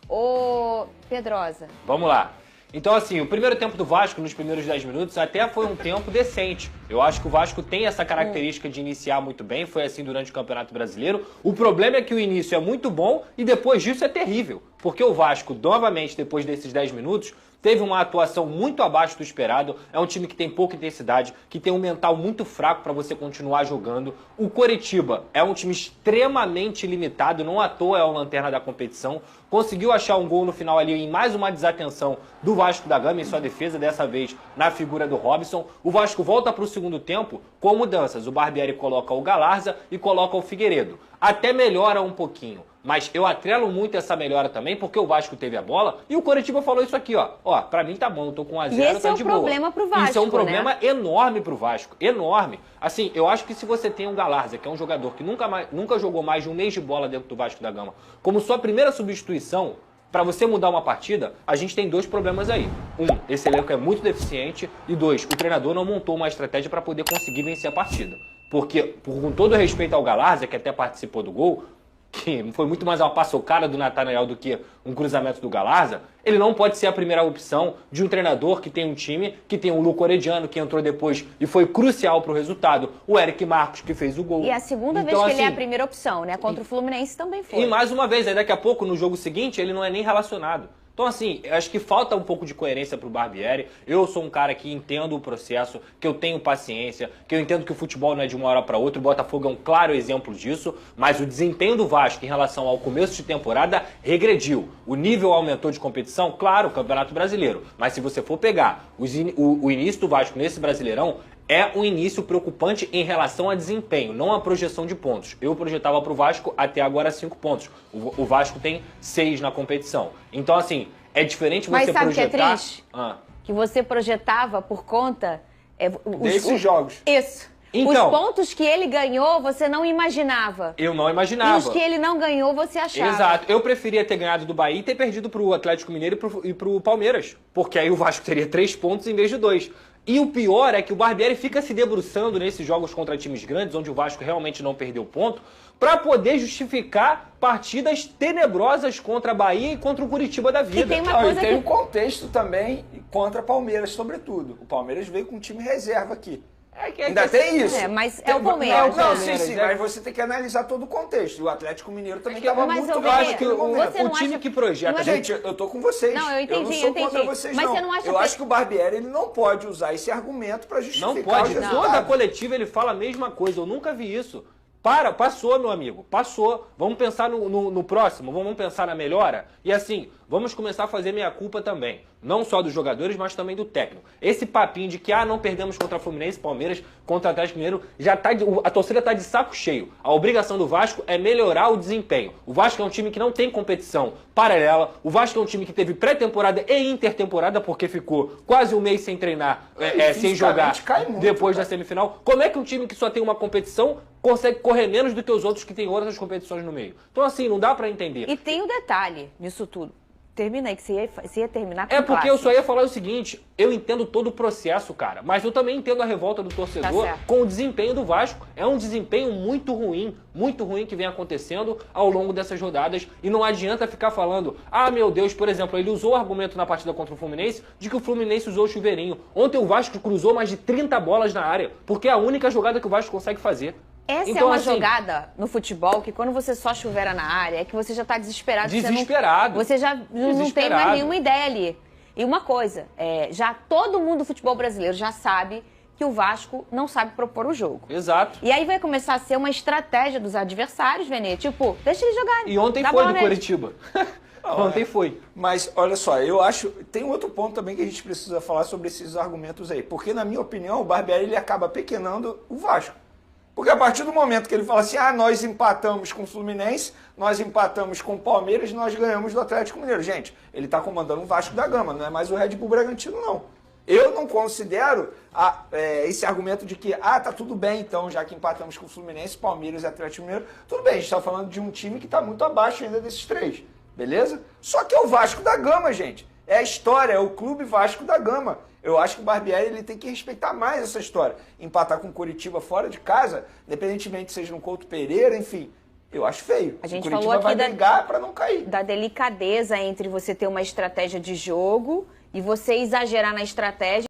Ô, Pedrosa. Vamos lá. Então, assim, o primeiro tempo do Vasco, nos primeiros 10 minutos, até foi um tempo decente. Eu acho que o Vasco tem essa característica de iniciar muito bem, foi assim durante o Campeonato Brasileiro. O problema é que o início é muito bom e depois disso é terrível. Porque o Vasco, novamente, depois desses 10 minutos, teve uma atuação muito abaixo do esperado. É um time que tem pouca intensidade, que tem um mental muito fraco para você continuar jogando. O Coritiba é um time extremamente limitado, não à toa é o lanterna da competição. Conseguiu achar um gol no final ali em mais uma desatenção do Vasco da Gama em sua defesa, dessa vez na figura do Robson. O Vasco volta para o segundo tempo com mudanças. O Barbieri coloca o Galarza e coloca o Figueiredo. Até melhora um pouquinho. Mas eu atrelo muito essa melhora também, porque o Vasco teve a bola e o Coritiba falou isso aqui, ó. Ó, pra mim tá bom, eu tô com 1 a 0, e esse tá é de o boa. problema pro Vasco, isso é um problema né? enorme pro Vasco, enorme. Assim, eu acho que se você tem um Galarza, que é um jogador que nunca jogou mais de um mês de bola dentro do Vasco da Gama, como sua primeira substituição, pra você mudar uma partida, a gente tem 2 problemas aí. 1, esse elenco é muito deficiente, e 2, o treinador não montou uma estratégia pra poder conseguir vencer a partida. Porque, com todo respeito ao Galarza, que até participou do gol, que foi muito mais uma paçocada do Natanael do que um cruzamento do Galarza, ele não pode ser a primeira opção de um treinador que tem um time, que tem o Luco Orediano, que entrou depois e foi crucial pro resultado, o Eric Marcos, que fez o gol. E a segunda vez que ele é a primeira opção, né? Contra o Fluminense também foi. E mais uma vez, aí daqui a pouco, no jogo seguinte, ele não é nem relacionado. Então, assim, eu acho que falta um pouco de coerência pro Barbieri. Eu sou um cara que entendo o processo, que eu tenho paciência, que eu entendo que o futebol não é de uma hora para outra. O Botafogo é um claro exemplo disso, mas o desempenho do Vasco em relação ao começo de temporada regrediu. O nível aumentou de competição, claro, Campeonato Brasileiro. Mas se você for pegar o início do Vasco nesse Brasileirão, é um início preocupante em relação a desempenho, não a projeção de pontos. Eu projetava para o Vasco até agora 5 pontos. O Vasco tem 6 na competição. Então, assim, é diferente você projetar... Mas sabe o que é triste? Que você projetava por conta... desses jogos. Isso. Então, os pontos que ele ganhou, você não imaginava. Eu não imaginava. E os que ele não ganhou, você achava. Exato. Eu preferia ter ganhado do Bahia e ter perdido pro Atlético Mineiro e pro Palmeiras. Porque aí o Vasco teria 3 pontos em vez de 2. E o pior é que o Barbieri fica se debruçando nesses jogos contra times grandes, onde o Vasco realmente não perdeu ponto, para poder justificar partidas tenebrosas contra a Bahia e contra o Curitiba da vida. E tem uma coisa tem um contexto também contra Palmeiras, sobretudo. O Palmeiras veio com um time reserva aqui. Ainda tem isso. Mas é o Palmeiras. Não, sim, mas você tem que analisar todo o contexto. O Atlético Mineiro também estava muito bem. Eu acho que o time que projeta... Gente, eu tô com vocês. Não, eu entendi, eu não sou contra vocês, mas não. Você não acha eu acho que o Barbieri ele não pode usar esse argumento para justificar não pode. os resultados. Toda a coletiva ele fala a mesma coisa. Eu nunca vi isso. Passou, meu amigo, passou. Vamos pensar no próximo, vamos pensar na melhora. E assim, vamos começar a fazer meia-culpa também. Não só dos jogadores, mas também do técnico. Esse papinho de que, não perdemos contra Fluminense, Palmeiras, contra Atlético Mineiro, já tá a torcida tá de saco cheio. A obrigação do Vasco é melhorar o desempenho. O Vasco é um time que não tem competição paralela. O Vasco é um time que teve pré-temporada e intertemporada, porque ficou quase um mês sem treinar, sem jogar depois da semifinal. Como é que um time que só tem uma competição consegue correr menos do que os outros que têm outras competições no meio? Então, assim, não dá pra entender. E tem um detalhe nisso tudo. Termina aí, que você ia terminar com porque eu só ia falar o seguinte, eu entendo todo o processo, cara, mas eu também entendo a revolta do torcedor com o desempenho do Vasco. É um desempenho muito ruim que vem acontecendo ao longo dessas rodadas, e não adianta ficar falando, meu Deus, por exemplo, ele usou o argumento na partida contra o Fluminense de que o Fluminense usou o chuveirinho. Ontem o Vasco cruzou mais de 30 bolas na área, porque é a única jogada que o Vasco consegue fazer. Essa então, é uma jogada no futebol que quando você só chuvera na área, é que você já está desesperado. Desesperado. Você já não tem mais nenhuma ideia ali. E uma coisa, já todo mundo do futebol brasileiro já sabe que o Vasco não sabe propor o jogo. Exato. E aí vai começar a ser uma estratégia dos adversários, Vene, tipo, deixa eles jogarem. E ontem foi no Coritiba. Ontem foi. Mas, olha só, eu acho... Tem outro ponto também que a gente precisa falar sobre esses argumentos aí. Porque, na minha opinião, o Barbieri ele acaba pequenando o Vasco. Porque a partir do momento que ele fala assim, nós empatamos com o Fluminense, nós empatamos com o Palmeiras, nós ganhamos do Atlético Mineiro. Gente, ele está comandando o Vasco da Gama, não é mais o Red Bull Bragantino, não. Eu não considero esse argumento de que, tá tudo bem então, já que empatamos com o Fluminense, Palmeiras e Atlético Mineiro. Tudo bem, a gente está falando de um time que está muito abaixo ainda desses 3, beleza? Só que é o Vasco da Gama, gente. É a história, é o Clube Vasco da Gama. Eu acho que o Barbieri ele tem que respeitar mais essa história. Empatar com o Coritiba fora de casa, independentemente seja no Couto Pereira, enfim. Eu acho feio. A gente o Curitiba falou aqui vai brigar para não cair. Da delicadeza entre você ter uma estratégia de jogo e você exagerar na estratégia